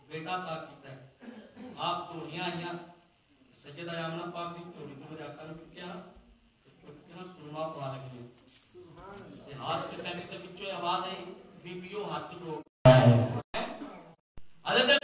بیٹا عطا کیتا ہے آپ چوریاں آئیاں سیدہ آمنہ پاک کی چوری کو میرے آقا نے چکیا چکیا سنما پا لگی ہاتھ کے ٹائم سے بچوں آواز آئی بی بیو ہاتھ کو حضرت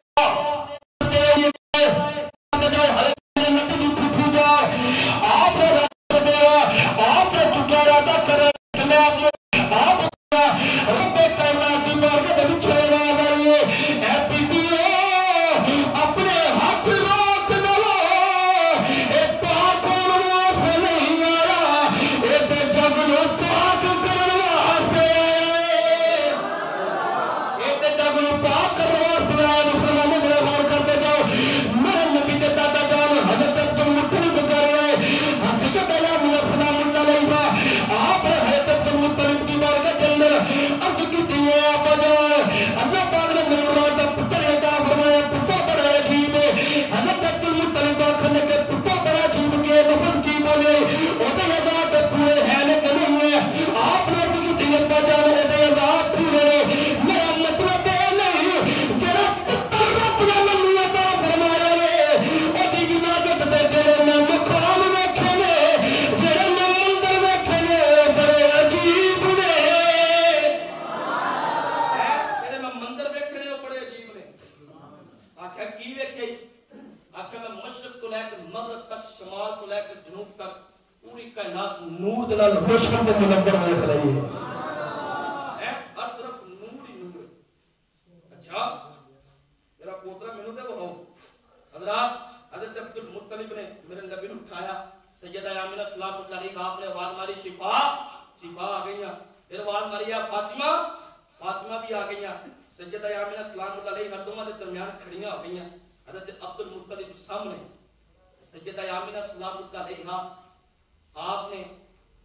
آپ نے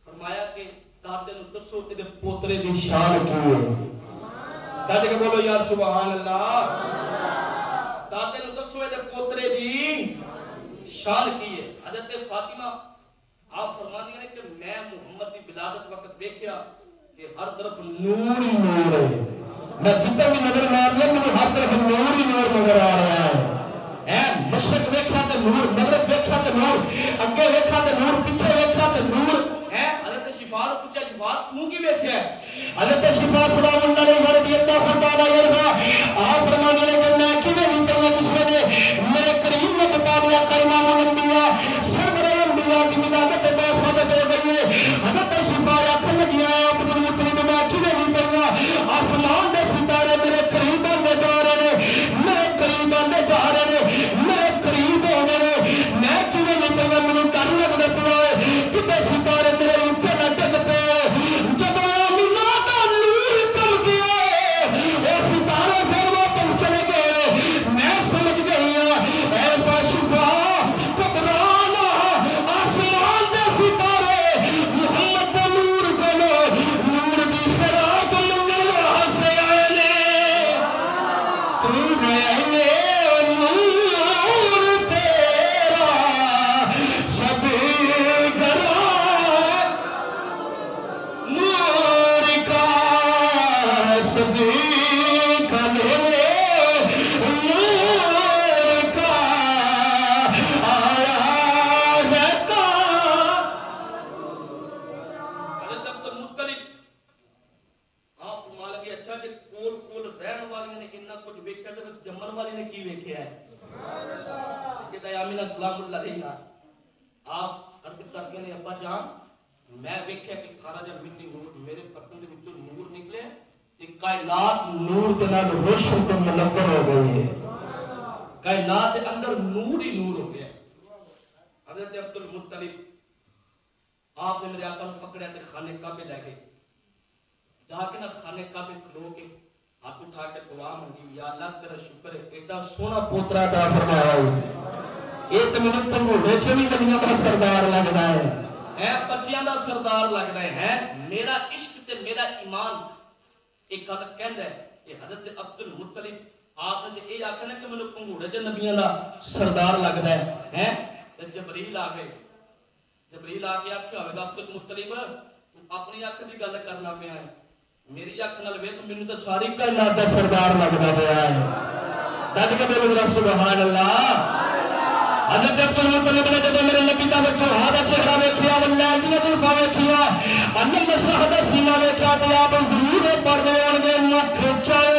فرمایا کہ دادے نو دسو تیرے پوترے دی شان کی ہے دادے کے بولو یا سبحان اللہ دادے نو دسو تیرے پوترے دی شان کی ہے حضرت فاطمہ آپ فرما دیا کہ میں محمد کی ولادت وقت دیکھا کہ ہر طرف نور ہی نور ہے میں جتنا بھی نظر مار لیا مجھے ہر طرف نور ہی نور نظر آ رہا ہے مشرق ویکھا تے نور مغرب ویکھا تے نور اگے ویکھا تے نور پیچھے ویکھا تے نور ہے حضرت شفاء نے پوچھا شفاء تو کی ویکھیا ہے حضرت شفاء سلام اللہ علیہ رضی اللہ تعالی عنہ آپ فرمانے لگے کہ میں کیویں نہیں کرنا کس نے میرے کریم نے بتا دیا کہ امام الانبیاء سرور الانبیاء کی ولادت کے بعد مدد ہو گئی ہے حضرت شفاء آخر لگی آپ کو مطلب میں کیویں نہیں کرنا آسمان دے ستارے میرے قریب آندے جا رہے ہیں میرے قریب آندے جا رہے ہیں میرے قریب ہونے میں کیویں نہیں کرنا مجھے ڈر لگتا پیا ہے کتنے ستارے میرے اوپر نہ ڈگتے جب آمینہ کا نور چمکیا وہ ستارے پھر واپس چلے گئے میں سمجھ گئی ہوں اے باشفا گھبرانا آسمان دے ستارے محمد کا نور بولو نور دی فراق منگل واسطے آئے نے تو میں اسلام اللہ علیہ آپ عرض کرتے ہیں ابا جان میں ویکھیا کہ کھارا جب منی نور میرے پتن دے وچوں نور نکلے تے کائنات نور دے نال روشن تے منور ہو گئی ہے کائنات دے اندر نور ہی نور ہو گیا حضرت عبد المطلب آپ نے میرے آقا کو پکڑیا تے خانے کعبے لے گئے جا کے نا خانے کعبے کھلو کے ہاتھ اٹھا کے دعا مانگی یا اللہ تیرا شکر ہے ایڈا سونا پوترا عطا فرمایا یہ تو مجھے پنگوڑے چ بھی دنیا کا سردار لگتا ہے بچیاں دا سردار لگتا ہے میرا عشق تے میرا ایمان ایک کہندا ہے کہ حضرت عبد المطلب آپ نے یہ آخنا کہ مجھے پنگوڑے چ نبیاں دا سردار لگتا ہے جبریل آ گئے جبریل آ کے آخیا ہوگا عبد المطلب اپنی اکھ کی گل کرنا پیا ہے میری اکھ نال ویکھ مینوں تے ساری کائنات دا سردار لگدا پیا ہے داد کے بولو ذرا سبحان اللہ. حضرت عبد المطلب نے جب میرے نبی دا وجہ چہرہ ویکھیا واللہ دی زلفا ویکھیا انم مسح دا سینہ ویکھیا تے آپ ضرور پڑھنے ان دے مکھ چاہے